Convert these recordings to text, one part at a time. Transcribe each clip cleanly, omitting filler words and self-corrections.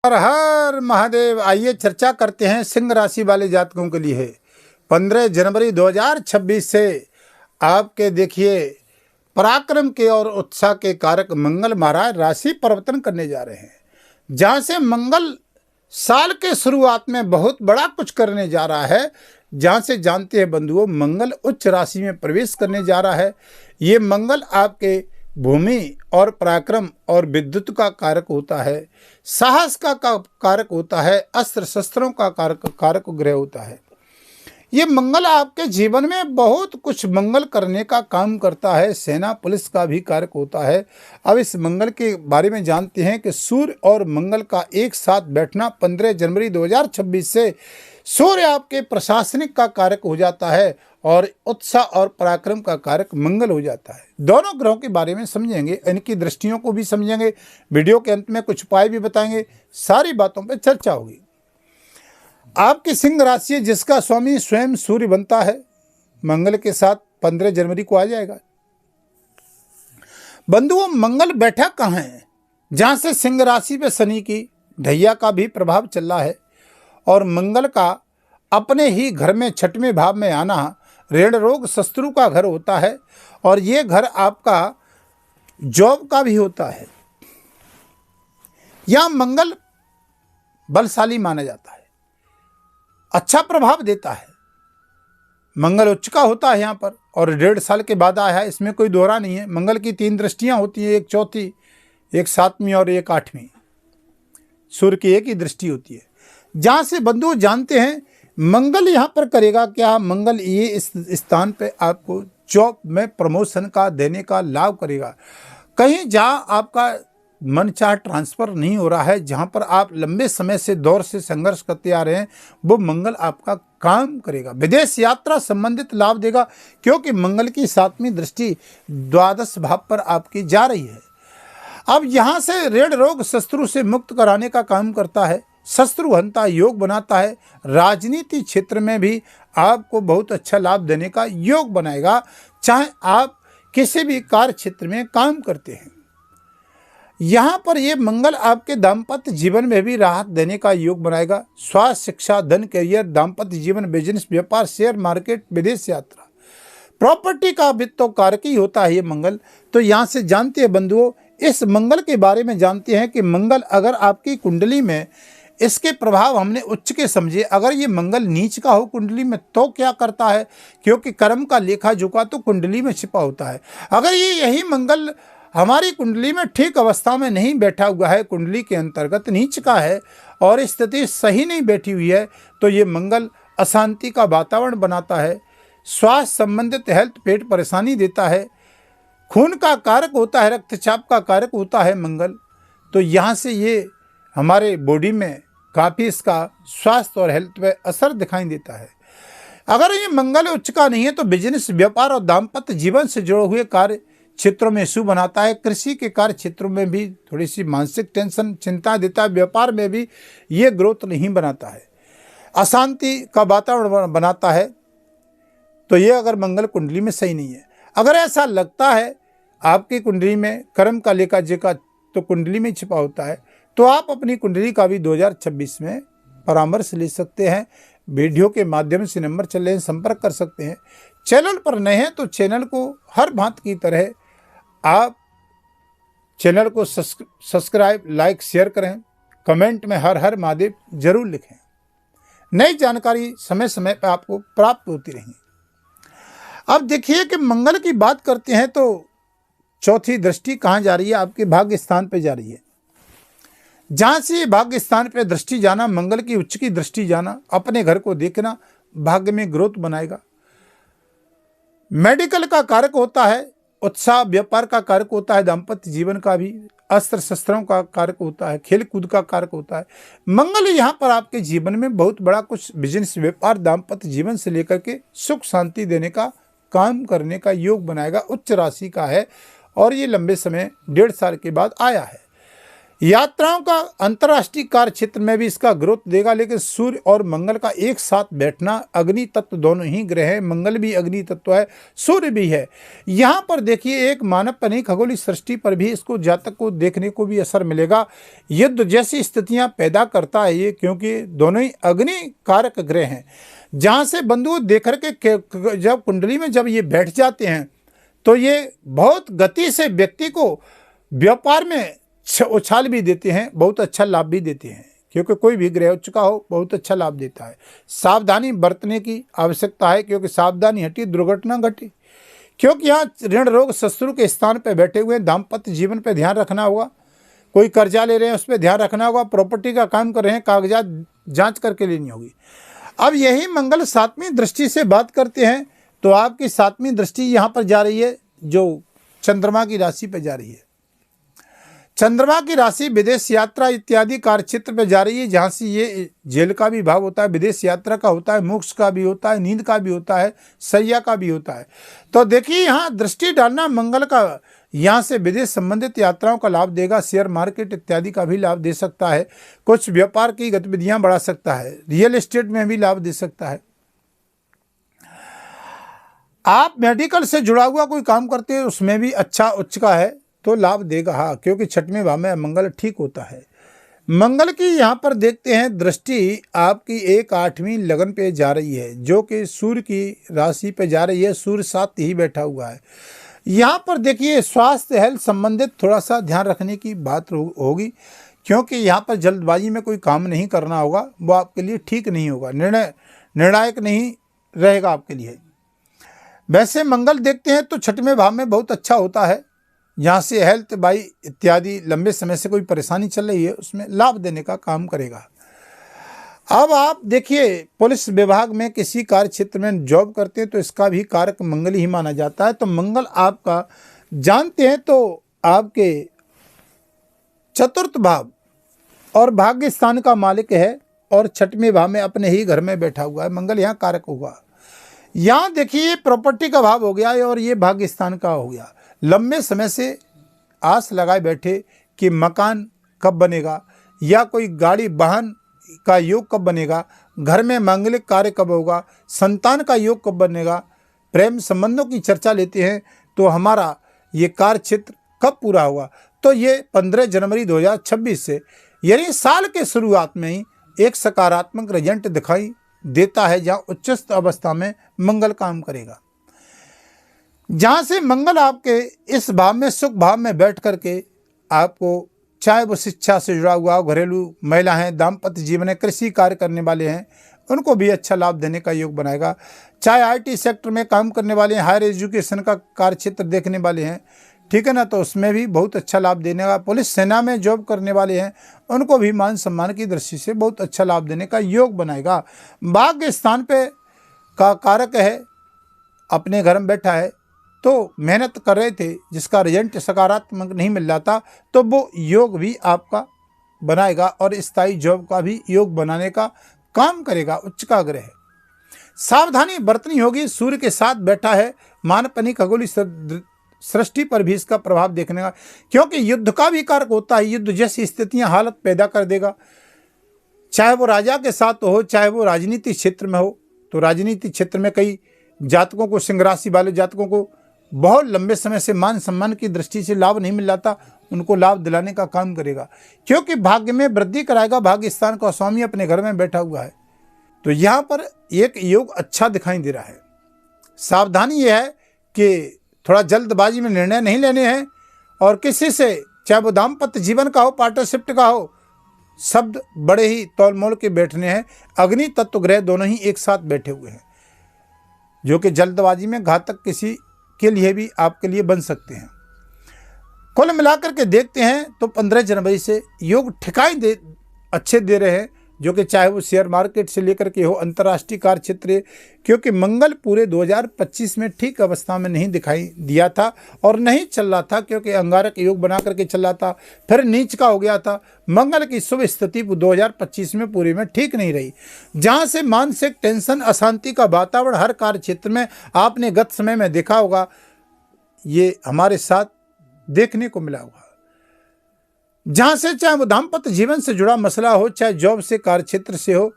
हर हर महादेव। आइए चर्चा करते हैं सिंह राशि वाले जातकों के लिए 15 जनवरी 2026 से आपके देखिए पराक्रम के और उत्साह के कारक मंगल महाराज राशि परिवर्तन करने जा रहे हैं। जहां से मंगल साल के शुरुआत में बहुत बड़ा कुछ करने जा रहा है। जहां से जानते हैं बंधुओं, मंगल उच्च राशि में प्रवेश करने जा रहा है। ये मंगल आपके भूमि और पराक्रम और विद्युत का कारक होता है, साहस का कारक होता है, अस्त्र शस्त्रों का कारक ग्रह होता है। ये मंगल आपके जीवन में बहुत कुछ मंगल करने का काम करता है, सेना पुलिस का भी कारक होता है। अब इस मंगल के बारे में जानते हैं कि सूर्य और मंगल का एक साथ बैठना 15 जनवरी 2026 से सूर्य आपके प्रशासनिक का कारक हो जाता है और उत्साह और पराक्रम का कारक मंगल हो जाता है। दोनों ग्रहों के बारे में समझेंगे, इनकी दृष्टियों को भी समझेंगे। वीडियो के अंत में कुछ उपाय भी बताएंगे, सारी बातों पर चर्चा होगी। आपकी सिंह राशि है जिसका स्वामी स्वयं सूर्य बनता है, मंगल के साथ 15 जनवरी को आ जाएगा। बंधुओं, मंगल बैठा कहाँ है? जहां से सिंह राशि पे शनि की ढैया का भी प्रभाव चल रहा है और मंगल का अपने ही घर में छठवें भाव में आना ऋण रोग शत्रु का घर होता है और ये घर आपका जॉब का भी होता है। यह मंगल बलशाली माना जाता है, अच्छा प्रभाव देता है। मंगल उच्च का होता है यहाँ पर और 1.5 साल के बाद आया है, इसमें कोई दोहरा नहीं है। मंगल की 3 दृष्टियां होती हैं, एक चौथी, एक 7वीं और एक 8वीं। सूर्य की एक ही दृष्टि होती है। जहां से बंधु जानते हैं मंगल यहाँ पर करेगा क्या? मंगल ये इस स्थान पे आपको जॉब में प्रमोशन का देने का लाभ करेगा। कहीं जहाँ आपका मनचाहा ट्रांसफर नहीं हो रहा है, जहाँ पर आप लंबे समय से दौर से संघर्ष करते आ रहे हैं, वो मंगल आपका काम करेगा। विदेश यात्रा संबंधित लाभ देगा क्योंकि मंगल की 7वीं दृष्टि 12 भाव पर आपकी जा रही है। अब यहाँ से ऋण रोग शत्रु से मुक्त कराने का काम करता है, शत्रु हंता योग बनाता है। राजनीति क्षेत्र में भी आपको बहुत अच्छा लाभ देने का योग बनाएगा, चाहे आप किसी भी कार्य क्षेत्र में काम करते हैं। यहाँ पर ये मंगल आपके दाम्पत्य जीवन में भी राहत देने का योग बनाएगा। स्वास्थ्य, शिक्षा, धन, करियर, दाम्पत्य जीवन, बिजनेस, व्यापार, शेयर मार्केट, विदेश यात्रा, प्रॉपर्टी का भी तो कारक ही होता है ये मंगल। तो यहाँ से जानते हैं बंधुओं, इस मंगल के बारे में जानते हैं कि मंगल अगर आपकी कुंडली में इसके प्रभाव हमने उच्च के समझे, अगर ये मंगल नीच का हो कुंडली में तो क्या करता है? क्योंकि कर्म का लेखा जोखा तो कुंडली में छिपा होता है। अगर ये यही मंगल हमारी कुंडली में ठीक अवस्था में नहीं बैठा हुआ है, कुंडली के अंतर्गत नीच का है और स्थिति सही नहीं बैठी हुई है, तो ये मंगल अशांति का वातावरण बनाता है, स्वास्थ्य संबंधित हेल्थ पेट परेशानी देता है, खून का कारक होता है, रक्तचाप का कारक होता है मंगल। तो यहाँ से ये हमारे बॉडी में काफ़ी इसका स्वास्थ्य और हेल्थ पे असर दिखाई देता है। अगर ये मंगल उच्च का नहीं है तो बिजनेस, व्यापार और दाम्पत्य जीवन से जुड़े हुए कार्य क्षेत्रों में इशू बनाता है। कृषि के कार्य क्षेत्रों में भी थोड़ी सी मानसिक टेंशन, चिंता देता है। व्यापार में भी ये ग्रोथ नहीं बनाता है, अशांति का वातावरण बनाता है। तो ये अगर मंगल कुंडली में सही नहीं है, अगर ऐसा लगता है आपकी कुंडली में कर्म का लेखा जोखा तो कुंडली में छिपा होता है, तो आप अपनी कुंडली का भी 2026 में परामर्श ले सकते हैं। वीडियो के माध्यम से नंबर चल रहे हैं, संपर्क कर सकते हैं। चैनल पर नए हैं तो चैनल को हर बात की तरह आप चैनल को सब्सक्राइब, लाइक, शेयर करें। कमेंट में हर हर महादेव जरूर लिखें। नई जानकारी समय समय पर आपको प्राप्त होती रहेगी। अब देखिए कि मंगल की बात करते हैं तो चौथी दृष्टि कहाँ जा रही है? आपके भाग्य स्थान पे जा रही है। जहाँ से भाग्य स्थान पे दृष्टि जाना, मंगल की उच्च की दृष्टि जाना, अपने घर को देखना भाग्य में ग्रोथ बनाएगा। मेडिकल का कारक होता है, उत्साह, व्यापार का कारक होता है, दाम्पत्य जीवन का भी, अस्त्र शस्त्रों का कारक होता है, खेल कूद का कारक होता है। मंगल यहाँ पर आपके जीवन में बहुत बड़ा कुछ बिजनेस, व्यापार, दाम्पत्य जीवन से लेकर के सुख शांति देने का काम करने का योग बनाएगा। उच्च राशि का है और ये लंबे समय 1.5 साल के बाद आया है। यात्राओं का अंतर्राष्ट्रीय कार्य क्षेत्र में भी इसका ग्रोथ देगा, लेकिन सूर्य और मंगल का एक साथ बैठना, अग्नि तत्व दोनों ही ग्रह है, मंगल भी अग्नि तत्व है, सूर्य भी है। यहाँ पर देखिए एक मानव पर नहीं खगोलीय सृष्टि पर भी इसको जातक को देखने को भी असर मिलेगा। युद्ध जैसी स्थितियां पैदा करता है ये, क्योंकि दोनों ही अग्नि कारक ग्रह हैं। जहाँ से बंधु देख के जब कुंडली में जब ये बैठ जाते हैं तो ये बहुत गति से व्यक्ति को व्यापार में उछाल भी देते हैं, बहुत अच्छा लाभ भी देते हैं, क्योंकि कोई भी ग्रह उच्च का हो बहुत अच्छा लाभ देता है। सावधानी बरतने की आवश्यकता है, क्योंकि सावधानी हटी दुर्घटना घटी, क्योंकि यहाँ ऋण रोग शत्रु के स्थान पर बैठे हुए। दाम्पत्य जीवन पर ध्यान रखना होगा, कोई कर्जा ले रहे हैं उस पर ध्यान रखना होगा, प्रॉपर्टी का काम कर रहे हैं कागजात जांच करके लेनी होगी। अब यही मंगल 7वीं दृष्टि से बात करते हैं तो आपकी 7वीं दृष्टि यहाँ पर जा रही है, जो चंद्रमा की राशि पर जा रही है। चंद्रमा की राशि विदेश यात्रा इत्यादि कार्यक्षेत्र पे जा रही है, जहाँ से ये जेल का भी भाव होता है, विदेश यात्रा का होता है, मोक्ष का भी होता है, नींद का भी होता है, सैया का भी होता है। तो देखिए यहाँ दृष्टि डालना मंगल का यहाँ से विदेश संबंधित यात्राओं का लाभ देगा, शेयर मार्केट इत्यादि का भी लाभ दे सकता है, कुछ व्यापार की गतिविधियां बढ़ा सकता है, रियल एस्टेट में भी लाभ दे सकता है। आप मेडिकल से जुड़ा हुआ कोई काम करते हैं उसमें भी अच्छा उच्च का है तो लाभ देगा, हाँ, क्योंकि 6वें भाव में मंगल ठीक होता है। मंगल की यहाँ पर देखते हैं दृष्टि आपकी 1/8वीं लगन पे जा रही है, जो कि सूर्य की राशि पे जा रही है। सूर्य 7 ही बैठा हुआ है। यहाँ पर देखिए स्वास्थ्य हेल्थ संबंधित थोड़ा सा ध्यान रखने की बात होगी, क्योंकि यहाँ पर जल्दबाजी में कोई काम नहीं करना होगा, वो आपके लिए ठीक नहीं होगा, निर्णायक नहीं रहेगा आपके लिए। वैसे मंगल देखते हैं तो 6वें भाव में बहुत अच्छा होता है, यहाँ से हेल्थ बाई इत्यादि लंबे समय से कोई परेशानी चल रही है उसमें लाभ देने का काम करेगा। अब आप देखिए पुलिस विभाग में किसी कार्य क्षेत्र में जॉब करते हैं तो इसका भी कारक मंगल ही माना जाता है। तो मंगल आपका जानते हैं तो आपके 4th भाव और भाग्य स्थान का मालिक है, और 6वें भाव में अपने ही घर में बैठा हुआ है। मंगल यहाँ कारक होगा। यहाँ देखिए प्रॉपर्टी का भाव हो गया है और ये भाग्य स्थान का हो गया। लंबे समय से आस लगाए बैठे कि मकान कब बनेगा या कोई गाड़ी वाहन का योग कब बनेगा, घर में मांगलिक कार्य कब होगा, संतान का योग कब बनेगा, प्रेम संबंधों की चर्चा लेते हैं तो हमारा ये कार्य क्षेत्र कब पूरा होगा। तो ये 15 जनवरी 2026 से यानी साल के शुरुआत में ही एक सकारात्मक रिजल्ट दिखाई देता है, जहाँ उच्चस्थ अवस्था में मंगल काम करेगा। जहाँ से मंगल आपके इस भाव में सुख भाव में बैठ करके आपको, चाहे वो शिक्षा से जुड़ा हुआ, घरेलू महिला हैं, दाम्पत्य जीवन है, कृषि कार्य करने वाले हैं, उनको भी अच्छा लाभ देने का योग बनाएगा। चाहे आईटी सेक्टर में काम करने वाले हैं, हायर एजुकेशन का कार्य क्षेत्र देखने वाले हैं, ठीक है ना, तो उसमें भी बहुत अच्छा लाभ देने का। पुलिस सेना में जॉब करने वाले हैं उनको भी मान सम्मान की दृष्टि से बहुत अच्छा लाभ देने का योग बनाएगा। भाग्य स्थान पे का कारक है, अपने घर में बैठा है तो मेहनत कर रहे थे जिसका रिजल्ट सकारात्मक नहीं मिल रहा था, तो वो योग भी आपका बनाएगा और स्थायी जॉब का भी योग बनाने का काम करेगा। उच्च का ग्रह है, सावधानी बरतनी होगी। सूर्य के साथ बैठा है, मानपनी खगोलीय सृष्टि पर भी इसका प्रभाव देखने का, क्योंकि युद्ध का भी कारक होता है। युद्ध जैसी स्थितियां हालत पैदा कर देगा, चाहे वो राजा के साथ हो, चाहे वो राजनीतिक क्षेत्र में हो। तो राजनीतिक क्षेत्र में कई जातकों को, सिंह राशि वाले जातकों को बहुत लंबे समय से मान सम्मान की दृष्टि से लाभ नहीं मिल रहा था, उनको लाभ दिलाने का काम करेगा, क्योंकि भाग्य में वृद्धि कराएगा। भाग्य स्थान का स्वामी अपने घर में बैठा हुआ है, तो यहाँ पर एक योग अच्छा दिखाई दे रहा है। सावधानी यह है कि थोड़ा जल्दबाजी में निर्णय नहीं लेने हैं, और किसी से, चाहे वो दाम्पत्य जीवन का हो, पार्टनरशिप का हो, शब्द बड़े ही तौल मोल के बैठने हैं। अग्नि तत्व ग्रह दोनों ही एक साथ बैठे हुए हैं, जो कि जल्दबाजी में घातक किसी के लिए भी आपके लिए बन सकते हैं। कुल मिलाकर के देखते हैं तो 15 जनवरी से योग ठिकाई अच्छे दे रहे हैं, जो कि चाहे वो शेयर मार्केट से लेकर के हो, अंतर्राष्ट्रीय कार्य क्षेत्र, क्योंकि मंगल पूरे 2025 में ठीक अवस्था में नहीं दिखाई दिया था और नहीं चल रहा था, क्योंकि अंगारक योग बना करके चल रहा था, फिर नीच का हो गया था। मंगल की शुभ स्थिति 2025 में पूरे में ठीक नहीं रही, जहाँ से मानसिक टेंशन, अशांति का वातावरण हर कार्य क्षेत्र में आपने गत समय में देखा होगा, ये हमारे साथ देखने को मिला होगा। जहां से चाहे वो दाम्पत्य जीवन से जुड़ा मसला हो, चाहे जॉब से, कार्य क्षेत्र से हो,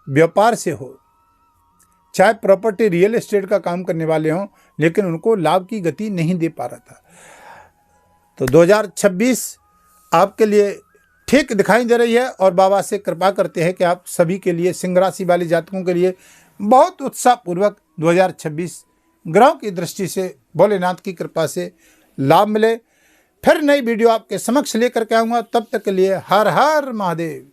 व्यापार से हो, चाहे प्रॉपर्टी रियल एस्टेट का काम करने वाले हों, लेकिन उनको लाभ की गति नहीं दे पा रहा था। तो 2026 आपके लिए ठीक दिखाई दे रही है और बाबा से कृपा करते हैं कि आप सभी के लिए, सिंह राशि वाले जातकों के लिए बहुत उत्साहपूर्वक 2026 ग्रहों की दृष्टि से, भोलेनाथ की कृपा से लाभ मिले। फिर नई वीडियो आपके समक्ष लेकर के आऊँगा। तब तक के लिए हर हर महादेव।